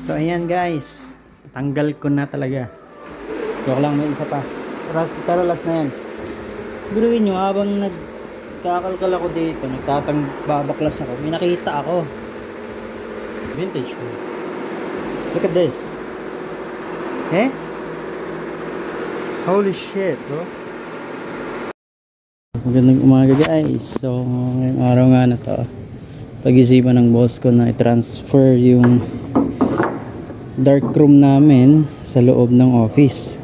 So ayan guys, tanggal ko na talaga. So lang may isa pa. Pero last na yan. Biruin nyo, habang nagkakalkal ako dito, babaklas ako, may nakita ako. Vintage ko. Look at this. Eh? Holy shit, bro. Magandang umaga guys. So ngayong araw nga na to, pag-isipan ng boss ko na i-transfer yung dark room namin sa loob ng office.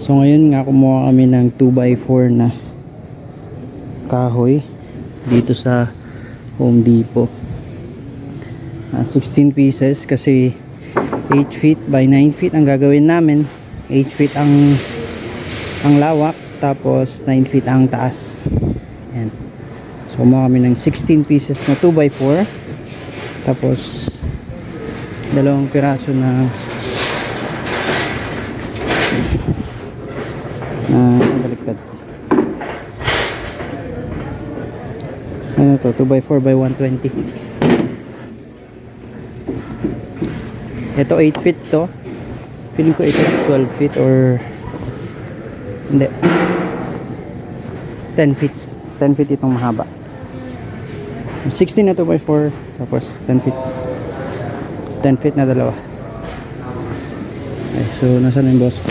So ngayon nga kumuha kami ng 2x4 na kahoy dito sa Home Depot. 16 pieces kasi 8 feet by 9 feet ang gagawin namin. 8 feet ang lawak, tapos 9 feet ang taas. Ayan. So kumuha kami ng 16 pieces na 2x4, tapos dalawang piraso na baliktad. Ano to? 2x4 by 120. Ito 8 feet to. Feeling ko ito 12 feet or hindi, 10 feet. 10 feet itong mahaba. 16 na 2x4, tapos 10 feet. 10 feet na dalawa. Okay, so nasaan yung boss ko?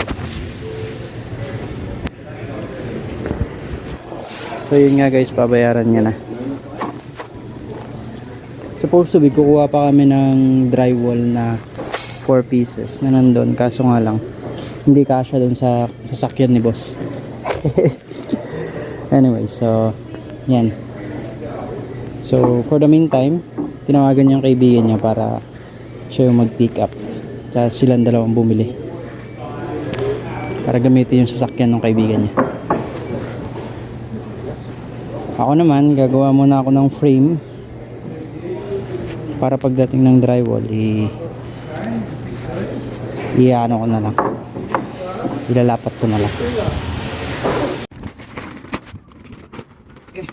So yun nga guys, pabayaran niya na. Supposed to be kukuha pa kami ng drywall na 4 pieces na nandun, kaso nga lang hindi kasya dun sa sasakyan ni boss. Anyway, so yan. So for the meantime, tinawagan niya yung kaibigan niya para siya yung mag pick up, kaya silang dalawang bumili para gamitin yung sasakyan ng kaibigan niya. Ako naman, gagawa muna ako ng frame para pagdating ng drywall i-ano ko na lang, ilalapat ko na lang. Okay.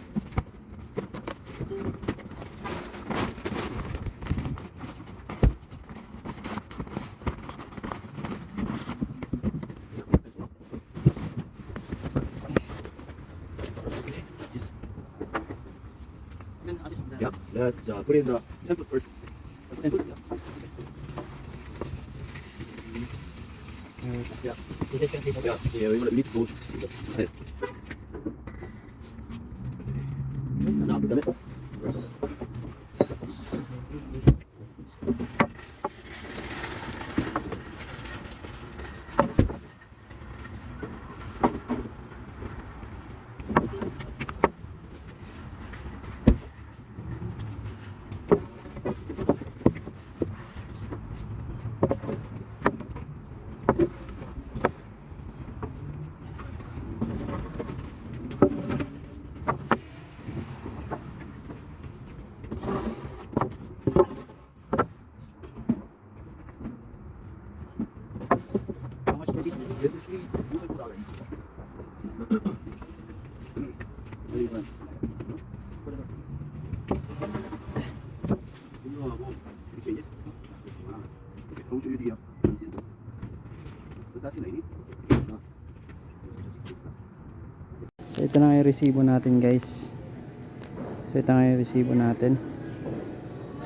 Yeah, let's put in the 10 foot first. 10 foot, yeah. Yeah. Yeah, we want to leave those. Now, done it. How much for business? This is free. You can put out already. What do you want? Whatever. You change it. Okay, I'll show you the what's that lady? So ito na yung resibo natin guys. So ito na yung resibo natin.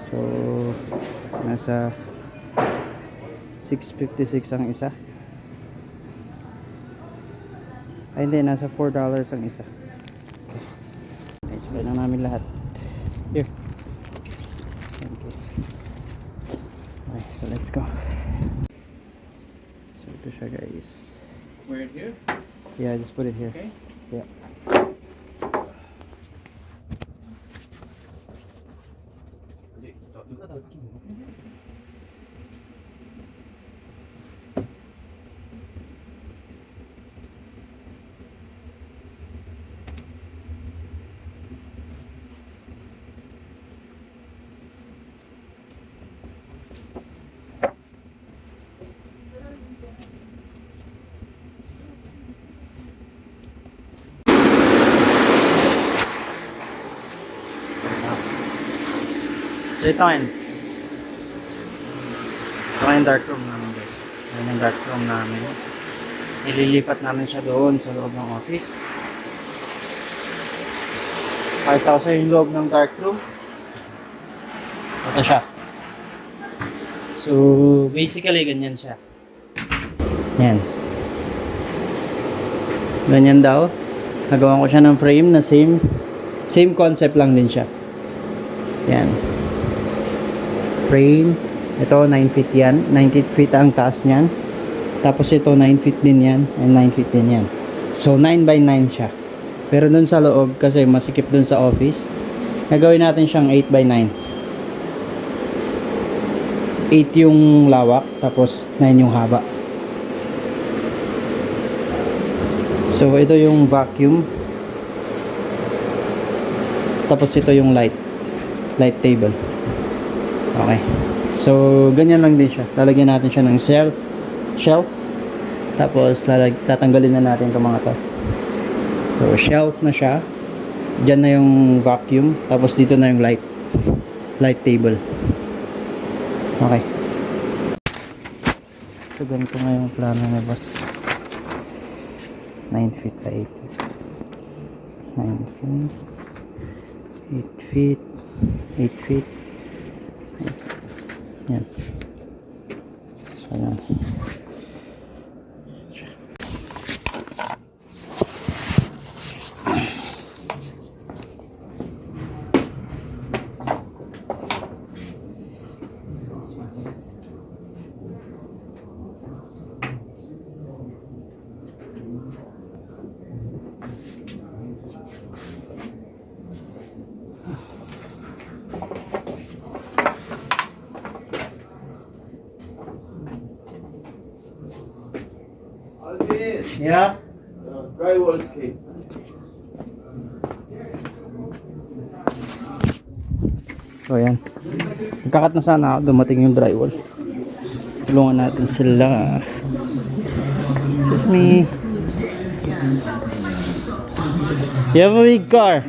So nasa 656 ang isa. Ay hindi, nasa $4 ang isa. Okay, sabay na namin lahat. Here. Thank you. Okay, so let's go. So ito siya guys. We're in here? Yeah, just put it here. Okay. Yeah. So ito yun. Ito yung dark room namin guys. Ayan yung dark room namin. Ililipat namin siya doon sa loob ng office. Pakita ko sa yung loob ng dark room. Ito siya. So, basically, ganyan siya. Yan. Ganyan daw. Nagawa ko siya ng frame na same concept lang din siya. Yan. Frame. Ito, 9 feet yan. 9 feet ang taas niyan. Tapos ito, 9 feet din yan. And 9 feet din yan. So, 9 by 9 siya. Pero dun sa loob, kasi masikip dun sa office, nagawin natin siyang 8 by 9. 8 yung lawak, tapos 9 yung haba. So, ito yung vacuum. Tapos ito yung light table. Okay. So, ganyan lang din siya. Lalagyan natin siya ng shelf. Tapos, tatanggalin na natin itong mga to. So, shelf na siya. Diyan na yung vacuum. Tapos, dito na yung light table. Okay. So, ganito nga yung plano na boss. 9 feet by 8 feet. 9 feet. 8 feet. 8 feet. Yan. So, yan. Alvin, Yeah. drywall is key. So, yan. Magkakat na sana ako. Dumating yung drywall. Tulungan natin sila. Excuse me. You have a big car?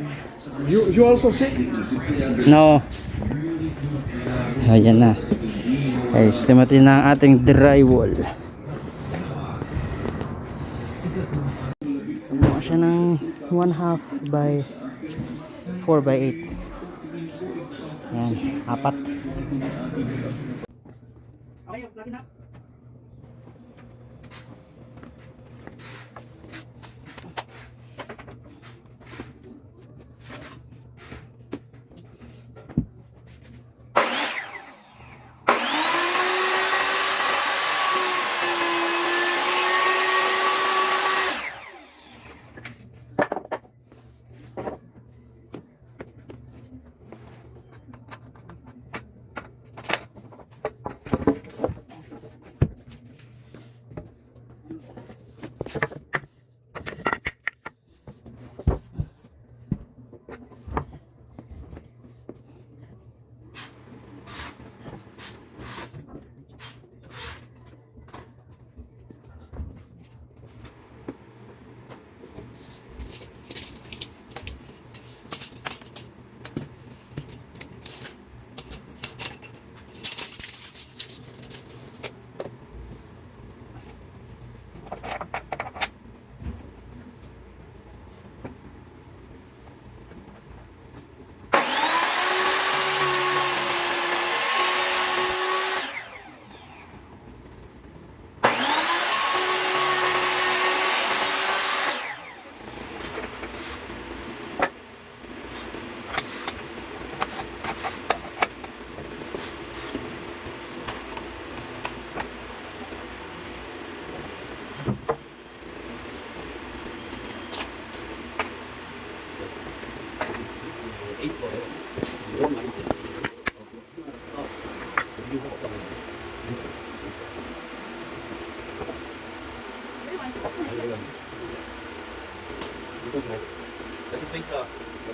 You also sick? No. Ayan na. Guys, dumating na ang ating drywall. Sumuha siya ng 1/2 by 4 by 8. Ayan, 4. Okay, plug na.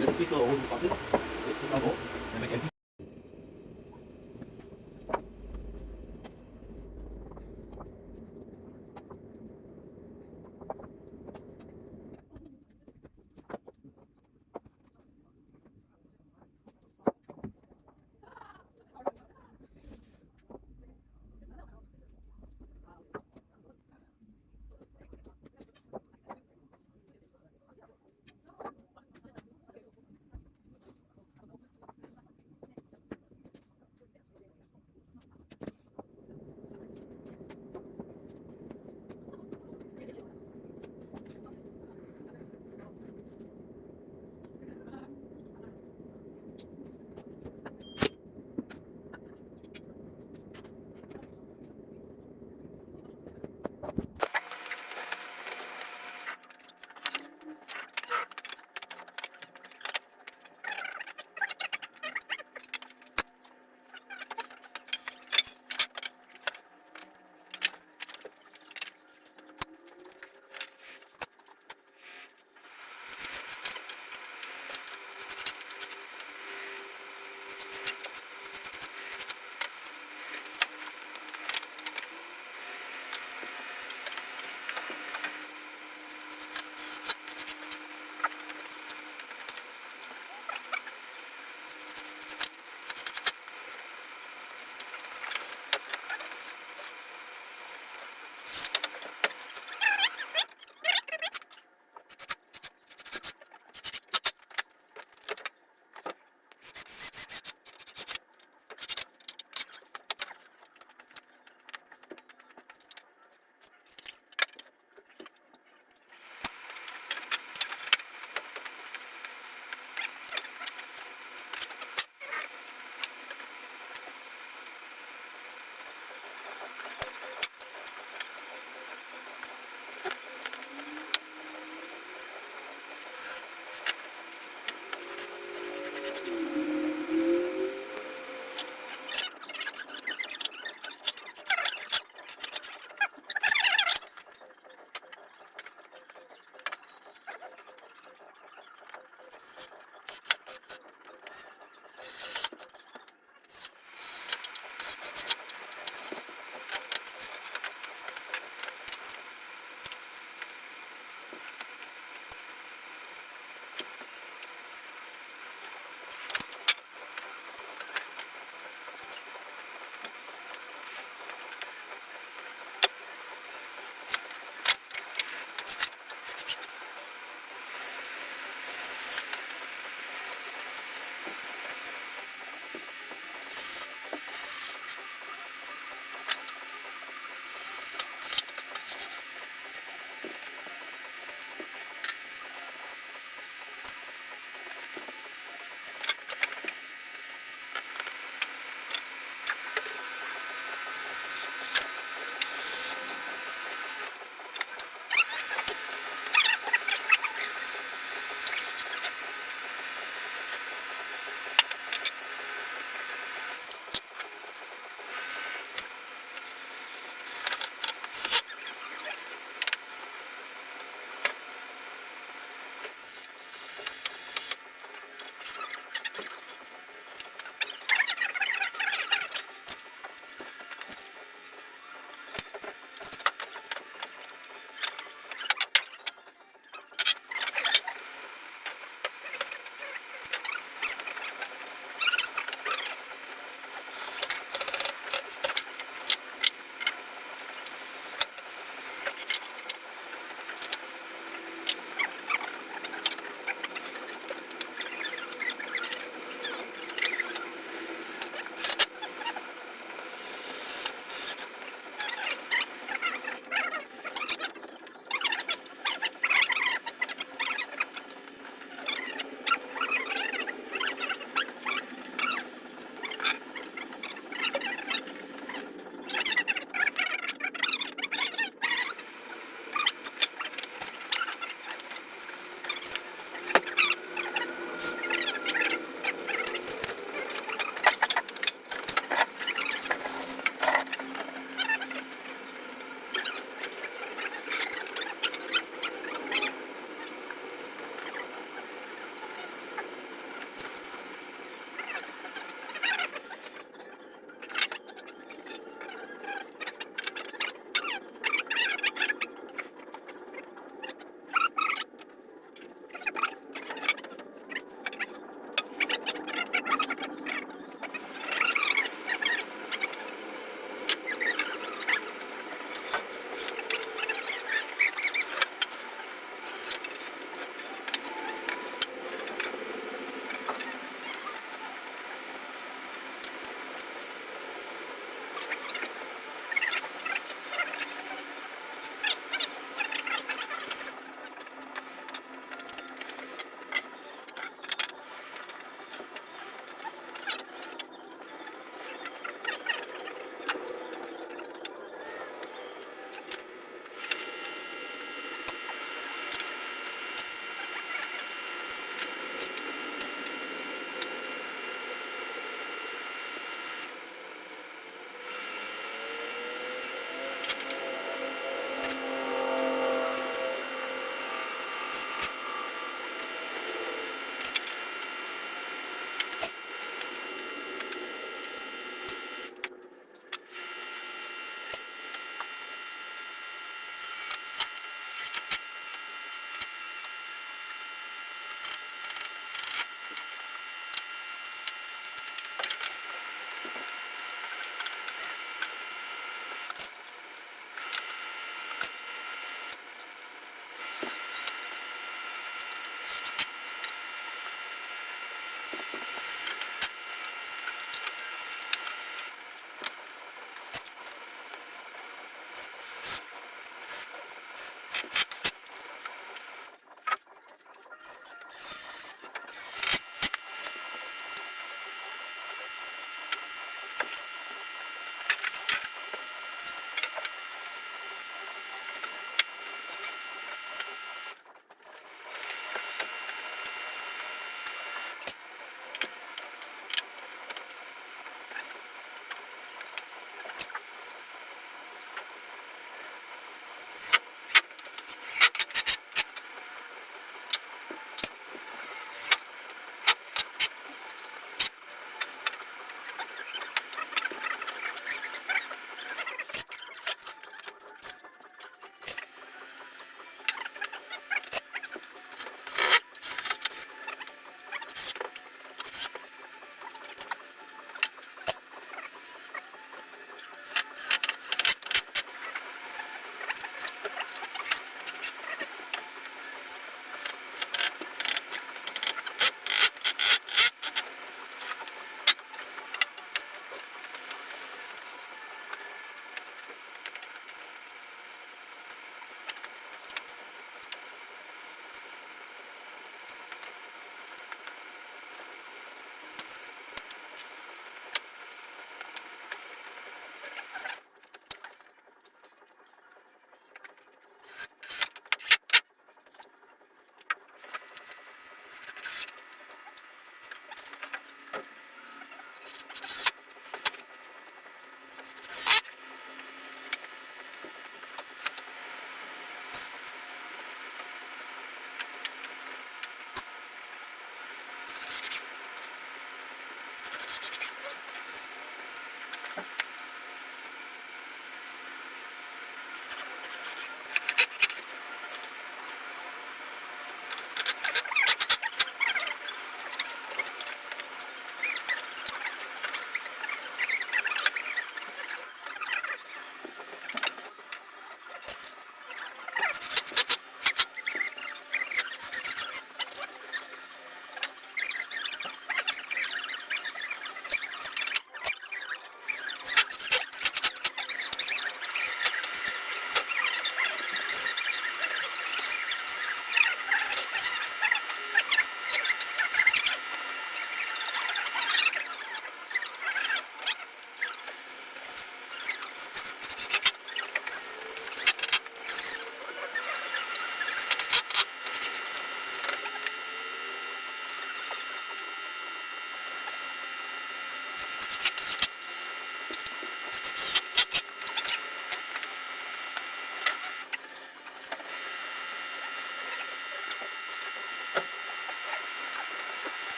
Let's face our own office. And make empty.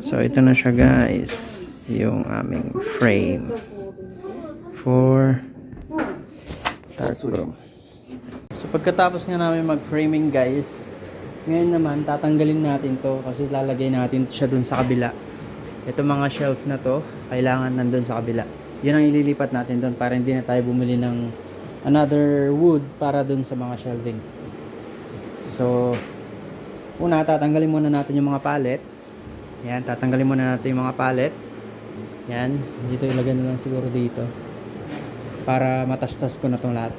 So ito na siya guys, yung aming frame for dark room. So pagkatapos nga namin mag-framing guys, ngayon naman tatanggalin natin to kasi lalagay natin siya dun sa kabila. Ito mga shelf na to, kailangan nandun sa kabila. Yun ang ililipat natin dun para hindi na tayo bumili ng another wood para dun sa mga shelving. So una, tatanggalin muna natin yung mga pallet. Yan, tatanggalin muna natin yung mga pallet. Yan, dito ilagay na lang siguro dito para matastas ko na tong lahat.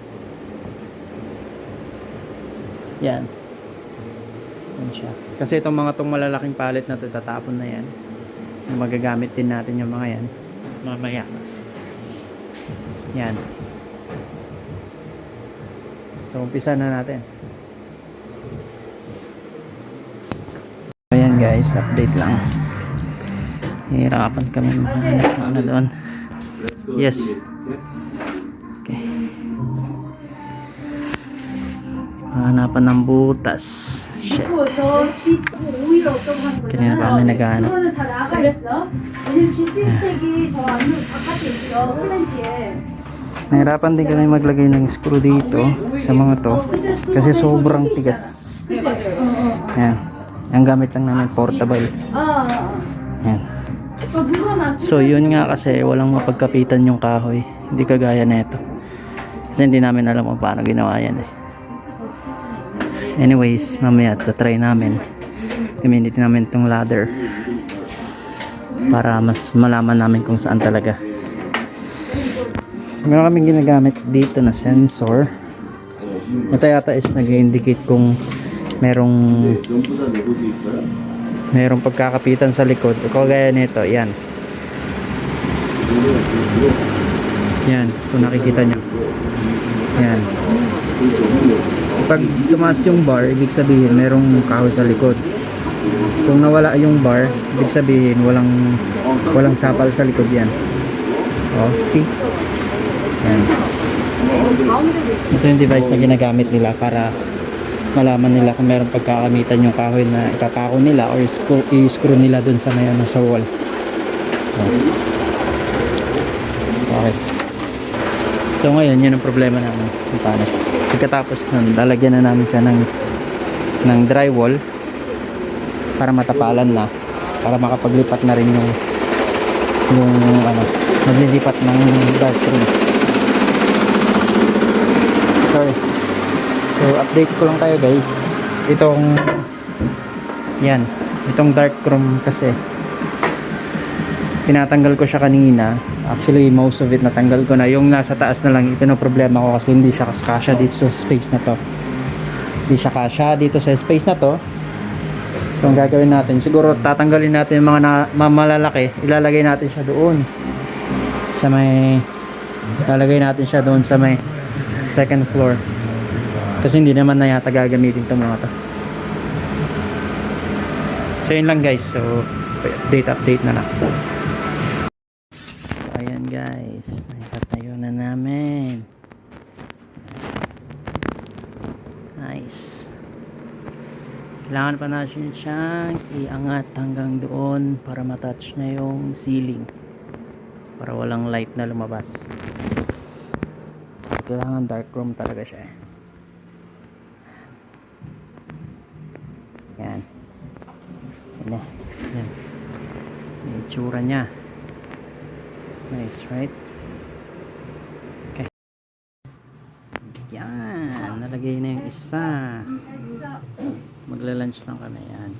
Yan. Yan siya. Kasi itong mga tong malalaking pallet na to, tatapon na yan. Magagamit din natin yung mga yan mamaya. Yan. So umpisa na natin. Ayan guys, update lang. Hihirapan kami mahanap ng ano doon. Yes. Okay. Hanapan ng butas. Shit. Kanina pa kami naghahanap. 이거는 다 나가 있어. 왜냐면 치즈 스테이크 저 안으로 바깥에 있어. 플랜티에. Nahirapan din kami maglagay ng screw dito sa mga to kasi sobrang tigas. Yan. Ang gamit lang namin portable. Yan. So yun nga kasi walang mapagkapitan yung kahoy. Hindi kagaya nito. Kasi hindi namin alam kung paano ginawa yan eh. Anyways, mamaya try namin. Gamitin namin itong ladder para mas malaman namin kung saan talaga. Meron kaming ginagamit dito na sensor. Ito yata is nag-indicate kung merong pagkakapitan sa likod. Kagaya nito, yan. Yan, kung nakikita nyo. Yan. Pag tumaas yung bar, ibig sabihin merong kahoy sa likod. Kung nawala yung bar, ibig sabihin walang sapal sa likod yan. Oh, see? Yan. Ito yung device na ginagamit nila para malaman nila kung meron pagkakamitan yung kahoy na ipapako nila or i-screw nila dun sa may sa wall. Okay. So ngayon, yun ang problema namin. Paano? Pagkatapos nun, lalagyan na namin siya ng drywall para matapalan na, para makapaglipat na rin yung maglilipat ng dark room. Sorry. So update ko lang tayo guys. Itong dark room kasi tinatanggal ko siya kanina. Actually most of it natanggal ko na. Yung nasa taas na lang ito na problema ko kasi hindi siya kasya dito sa space na to. Hindi siya kasya dito sa space na to. So ang gagawin natin, siguro tatanggalin natin yung mga malalaki, ilalagay natin siya doon sa may second floor. Kasi hindi naman na yata gagamitin itong mga to. So yun lang guys. So update na lang. Ayan guys, naipatayo na namin. Nice. Kailangan pa natin siyang iangat hanggang doon para matouch na yung ceiling, para walang light na lumabas. Kailangan dark room talaga siya. Yan. Yan. Yan. Yung itsura niya. Nice, right? Okay. Yan. Nalagay na yung isa. Magla-lunch lang kami. Yan.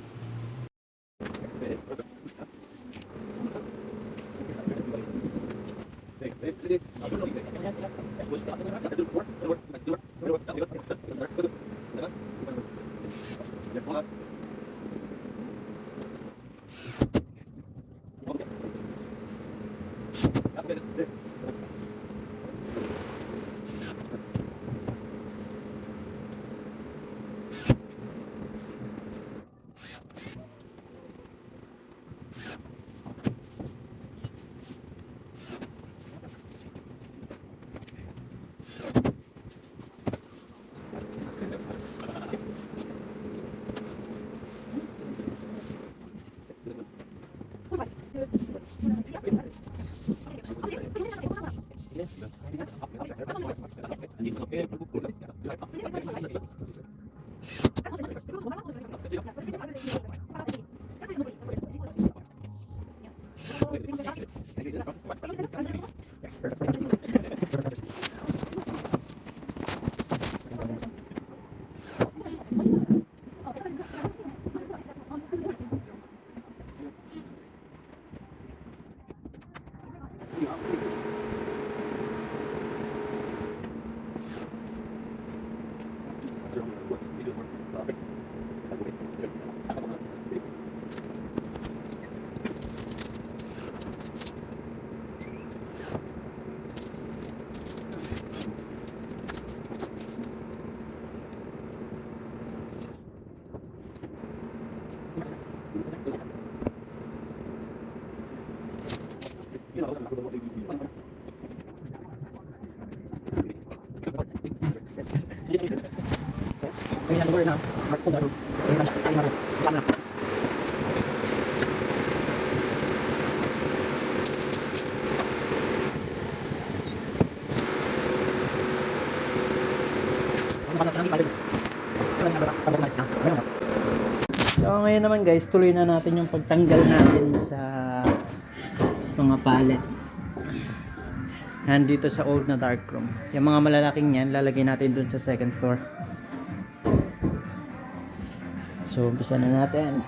So ngayon naman guys, tuloy na natin yung pagtanggal natin sa mga pallet. Yan dito sa old na dark room. Yung mga malalaking yan, lalagay natin dun sa second floor. So umpisa na natin.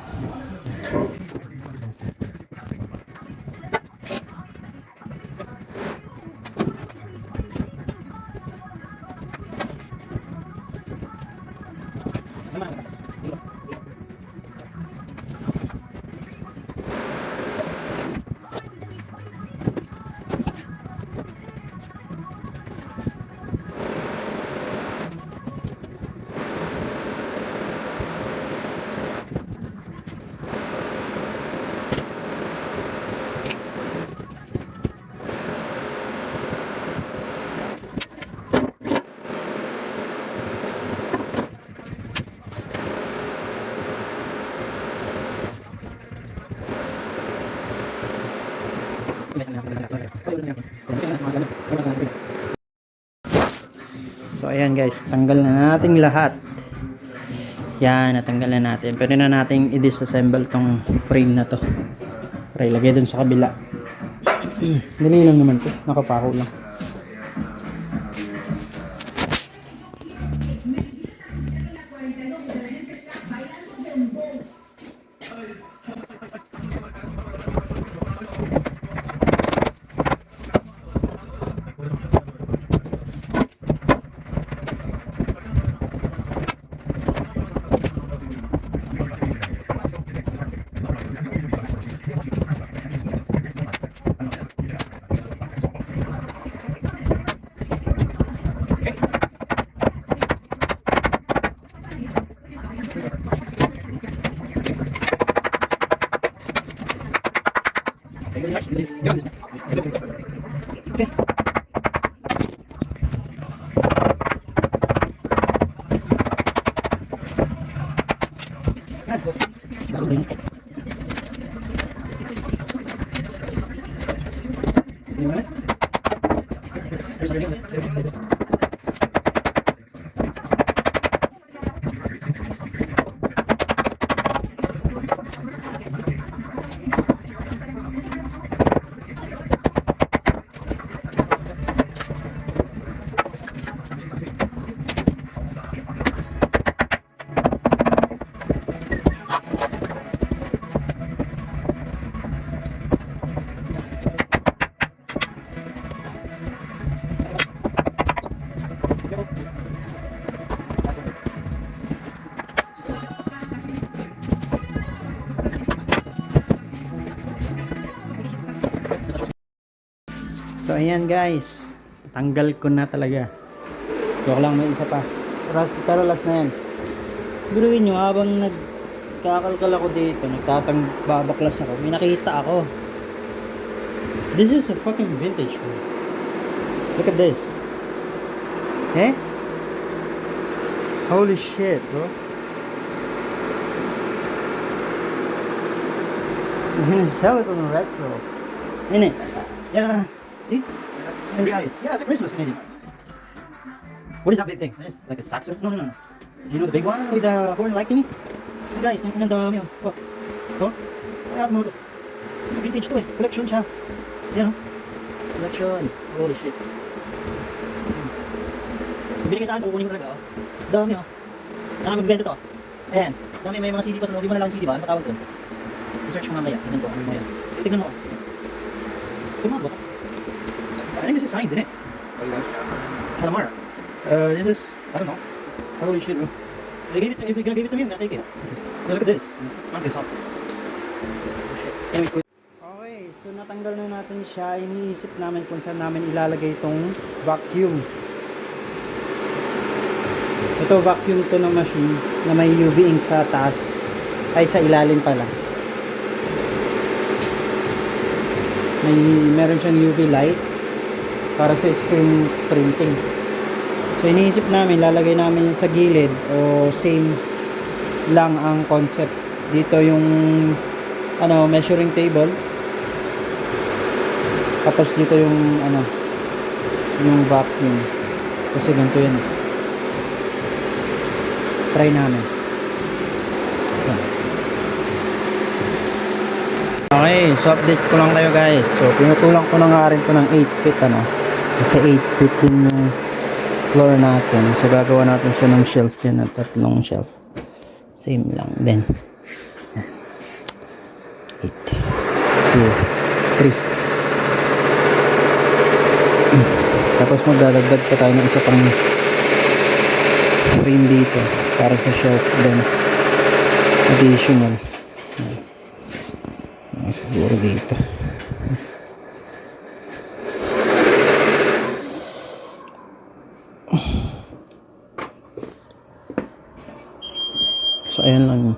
So ayan guys, tanggal na natin lahat. Yan, natanggal na natin. Pwede na natin i-disassemble tong frame na to para ilagay dun sa kabila. Dali lang naman to, nakapako lang. So ayan guys, tanggal ko na talaga. Joke lang, may isa pa. Pero last na yan. Biruin nyo, habang nagkakalkal ako dito, babaklas ako, may nakita ako. This is a fucking vintage bro. Look at this. Eh? Holy shit bro. I'm gonna sell it on a retro. Innit? Yeah. See? Hey guys, yeah, it's a Christmas Canadian. What is that big thing? It's like a saxophone? No. You know the big one with the horn like thingy? Hey guys, yung pinanda mo yun. Look. Oh? Kaya mo ito. Vintage to eh. Collection siya. Yan o. selection. Holy shit. Binigay sa akin, kukunin ko talaga, oh. Dami, oh. Saan magbibenta to? Ayan. Dami, may mga CD pa sa loob. Di mo na lang CD ba? Ano tawag doon? I-search ko mamaya. Tignan ko, ano mo yan. Tignan mo, oh. Tignan mo ba? I think this is signed, din eh. Calamar. This is, I don't know. Holy shit, bro. They gave it to, if you're gonna give it to me, I'm gonna take it. Look at this. It's expensive, so. Oh shit. Anyways, okay, so natanggal na natin siya. Iniisip namin kung saan namin ilalagay itong vacuum. Ito vacuum to ng machine na may UV ink sa taas. Ay, sa ilalim pala. Meron siyang UV light para sa screen printing. So iniisip namin, lalagay namin yung sa gilid o same lang ang concept. Dito yung ano, measuring table. Tapos dito yung ano, yung vacuum. Kasi ganito yan. Try namin. Okay, so update ko lang kayo guys. So pinutulang ko na nga rin to ng 8 feet ano. Kasi 8 feet din yung floor natin. So gagawa natin siya ng shelf dyan at tatlong shelf. Same lang din. 8 2 3. Tapos magdadagdag pa tayo ng isa pang frame dito para sa shelf din. Additional. Siguro dito. So ayan lang.